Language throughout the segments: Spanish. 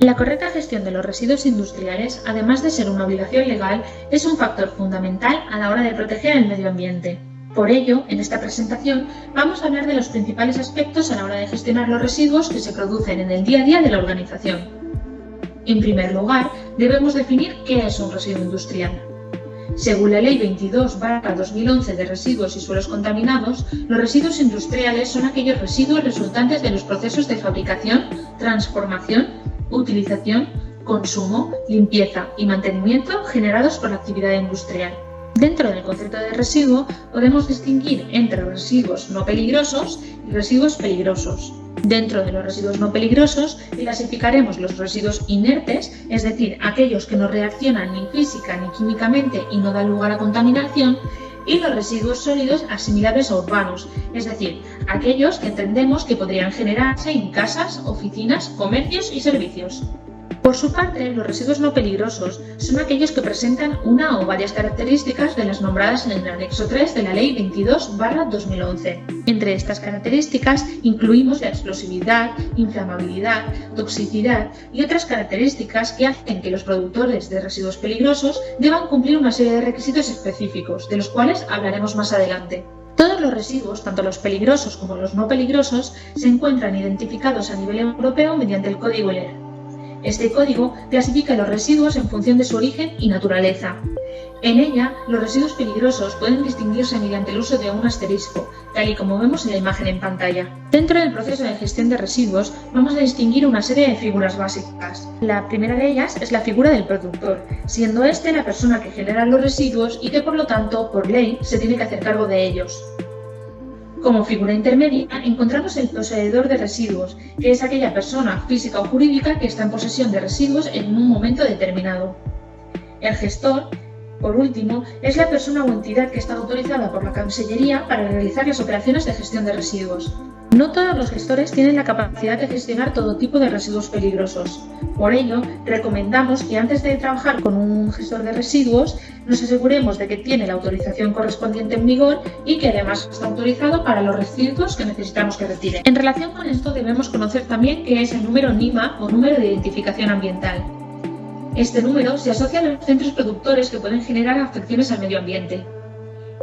La correcta gestión de los residuos industriales, además de ser una obligación legal, es un factor fundamental a la hora de proteger el medio ambiente. Por ello, en esta presentación vamos a hablar de los principales aspectos a la hora de gestionar los residuos que se producen en el día a día de la organización. En primer lugar, debemos definir qué es un residuo industrial. Según la Ley 22/2011 de Residuos y Suelos Contaminados, los residuos industriales son aquellos residuos resultantes de los procesos de fabricación, transformación, utilización, consumo, limpieza y mantenimiento generados por la actividad industrial. Dentro del concepto de residuo podemos distinguir entre residuos no peligrosos y residuos peligrosos. Dentro de los residuos no peligrosos clasificaremos los residuos inertes, es decir, aquellos que no reaccionan ni física ni químicamente y no dan lugar a contaminación, y los residuos sólidos asimilables a urbanos, es decir, aquellos que entendemos que podrían generarse en casas, oficinas, comercios y servicios. Por su parte, los residuos no peligrosos son aquellos que presentan una o varias características de las nombradas en el anexo 3 de la Ley 22/2011. Entre estas características incluimos la explosividad, inflamabilidad, toxicidad y otras características que hacen que los productores de residuos peligrosos deban cumplir una serie de requisitos específicos, de los cuales hablaremos más adelante. Todos los residuos, tanto los peligrosos como los no peligrosos, se encuentran identificados a nivel europeo mediante el código LER. Este código clasifica los residuos en función de su origen y naturaleza. En ella, los residuos peligrosos pueden distinguirse mediante el uso de un asterisco, tal y como vemos en la imagen en pantalla. Dentro del proceso de gestión de residuos, vamos a distinguir una serie de figuras básicas. La primera de ellas es la figura del productor, siendo este la persona que genera los residuos y que, por lo tanto, por ley, se tiene que hacer cargo de ellos. Como figura intermedia encontramos el poseedor de residuos, que es aquella persona física o jurídica que está en posesión de residuos en un momento determinado. El gestor, por último, es la persona o entidad que está autorizada por la Consellería para realizar las operaciones de gestión de residuos. No todos los gestores tienen la capacidad de gestionar todo tipo de residuos peligrosos. Por ello, recomendamos que antes de trabajar con un gestor de residuos, nos aseguremos de que tiene la autorización correspondiente en vigor y que además está autorizado para los residuos que necesitamos que retire. En relación con esto, debemos conocer también qué es el número NIMA o número de identificación ambiental. Este número se asocia a los centros productores que pueden generar afecciones al medio ambiente.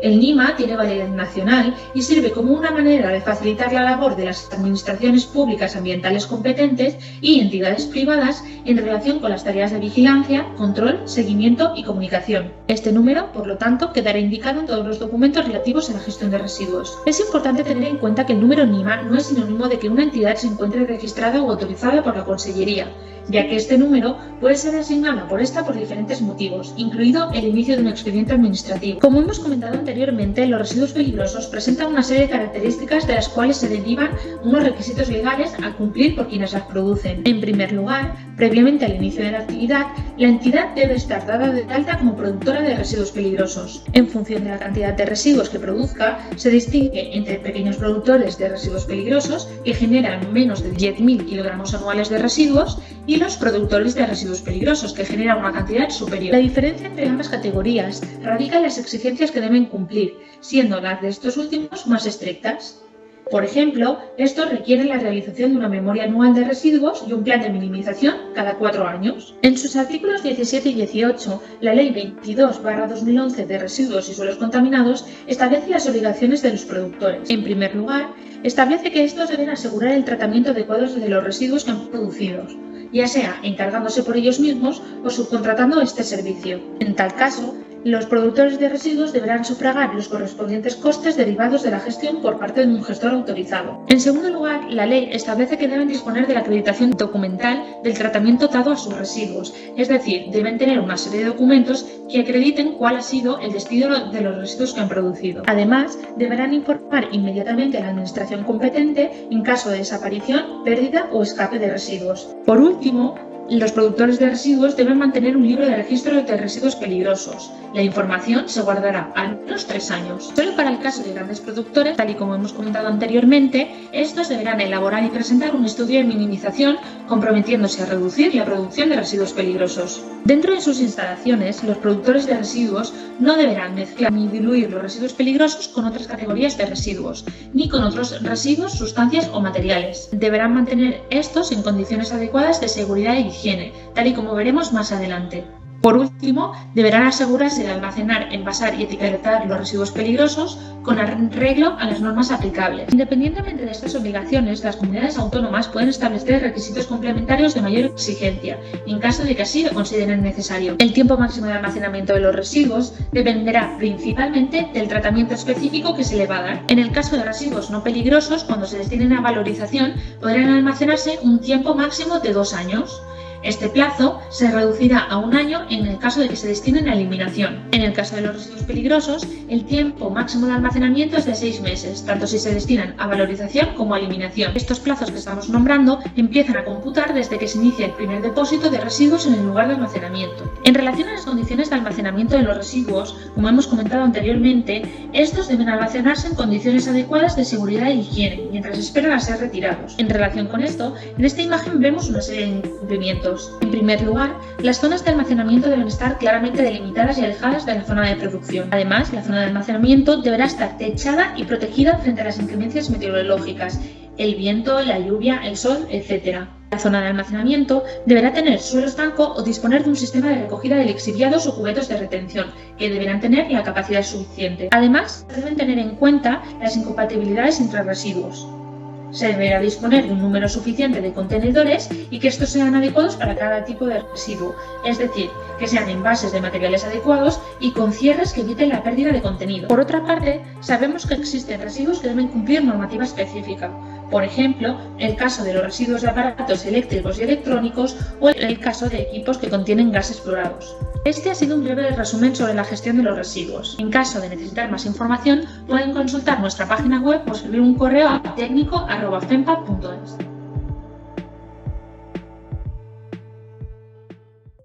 El NIMA tiene validez nacional y sirve como una manera de facilitar la labor de las administraciones públicas ambientales competentes y entidades privadas en relación con las tareas de vigilancia, control, seguimiento y comunicación. Este número, por lo tanto, quedará indicado en todos los documentos relativos a la gestión de residuos. Es importante tener en cuenta que el número NIMA no es sinónimo de que una entidad se encuentre registrada o autorizada por la Consellería, ya que este número puede ser asignado por esta por diferentes motivos, incluido el inicio de un expediente administrativo. Como hemos comentado anteriormente, los residuos peligrosos presentan una serie de características de las cuales se derivan unos requisitos legales a cumplir por quienes las producen. En primer lugar, previamente al inicio de la actividad, la entidad debe estar dada de alta como productora de residuos peligrosos. En función de la cantidad de residuos que produzca, se distingue entre pequeños productores de residuos peligrosos que generan menos de 10.000 kilogramos anuales de residuos y los productores de residuos peligrosos, que generan una cantidad superior. La diferencia entre ambas categorías radica en las exigencias que deben cumplir, siendo las de estos últimos más estrictas. Por ejemplo, estos requieren la realización de una memoria anual de residuos y un plan de minimización cada 4 años. En sus artículos 17 y 18, la Ley 22/2011 de Residuos y Suelos Contaminados establece las obligaciones de los productores. En primer lugar, establece que estos deben asegurar el tratamiento adecuado de los residuos que han producido, ya sea encargándose por ellos mismos o subcontratando este servicio. En tal caso, los productores de residuos deberán sufragar los correspondientes costes derivados de la gestión por parte de un gestor autorizado. En segundo lugar, la ley establece que deben disponer de la acreditación documental del tratamiento dado a sus residuos, es decir, deben tener una serie de documentos que acrediten cuál ha sido el destino de los residuos que han producido. Además, deberán informar inmediatamente a la administración competente en caso de desaparición, pérdida o escape de residuos. Por último, los productores de residuos deben mantener un libro de registro de residuos peligrosos. La información se guardará al menos 3 años. Solo para el caso de grandes productores, tal y como hemos comentado anteriormente, estos deberán elaborar y presentar un estudio de minimización comprometiéndose a reducir la producción de residuos peligrosos. Dentro de sus instalaciones, los productores de residuos no deberán mezclar ni diluir los residuos peligrosos con otras categorías de residuos, ni con otros residuos, sustancias o materiales. Deberán mantener estos en condiciones adecuadas de seguridad y higiene, tal y como veremos más adelante. Por último, deberán asegurarse de almacenar, envasar y etiquetar los residuos peligrosos con arreglo a las normas aplicables. Independientemente de estas obligaciones, las comunidades autónomas pueden establecer requisitos complementarios de mayor exigencia, en caso de que así lo consideren necesario. El tiempo máximo de almacenamiento de los residuos dependerá principalmente del tratamiento específico que se le va a dar. En el caso de residuos no peligrosos, cuando se destinen a valorización, podrán almacenarse un tiempo máximo de 2 años. Este plazo se reducirá a 1 año en el caso de que se destinen a eliminación. En el caso de los residuos peligrosos, el tiempo máximo de almacenamiento es de 6 meses, tanto si se destinan a valorización como a eliminación. Estos plazos que estamos nombrando empiezan a computar desde que se inicia el primer depósito de residuos en el lugar de almacenamiento. En relación a las condiciones de almacenamiento de los residuos, como hemos comentado anteriormente, estos deben almacenarse en condiciones adecuadas de seguridad e higiene, mientras esperan a ser retirados. En relación con esto, en esta imagen vemos una serie de incumplimientos. En primer lugar, las zonas de almacenamiento deben estar claramente delimitadas y alejadas de la zona de producción. Además, la zona de almacenamiento deberá estar techada y protegida frente a las inclemencias meteorológicas, el viento, la lluvia, el sol, etc. La zona de almacenamiento deberá tener suelo estanco o disponer de un sistema de recogida de lixiviados o cubetos de retención, que deberán tener la capacidad suficiente. Además, deben tener en cuenta las incompatibilidades entre residuos. Se deberá disponer de un número suficiente de contenedores y que estos sean adecuados para cada tipo de residuo, es decir, que sean envases de materiales adecuados y con cierres que eviten la pérdida de contenido. Por otra parte, sabemos que existen residuos que deben cumplir normativa específica. Por ejemplo, el caso de los residuos de aparatos eléctricos y electrónicos o el caso de equipos que contienen gases fluorados. Este ha sido un breve resumen sobre la gestión de los residuos. En caso de necesitar más información, pueden consultar nuestra página web o escribir un correo a técnico@fempa.es.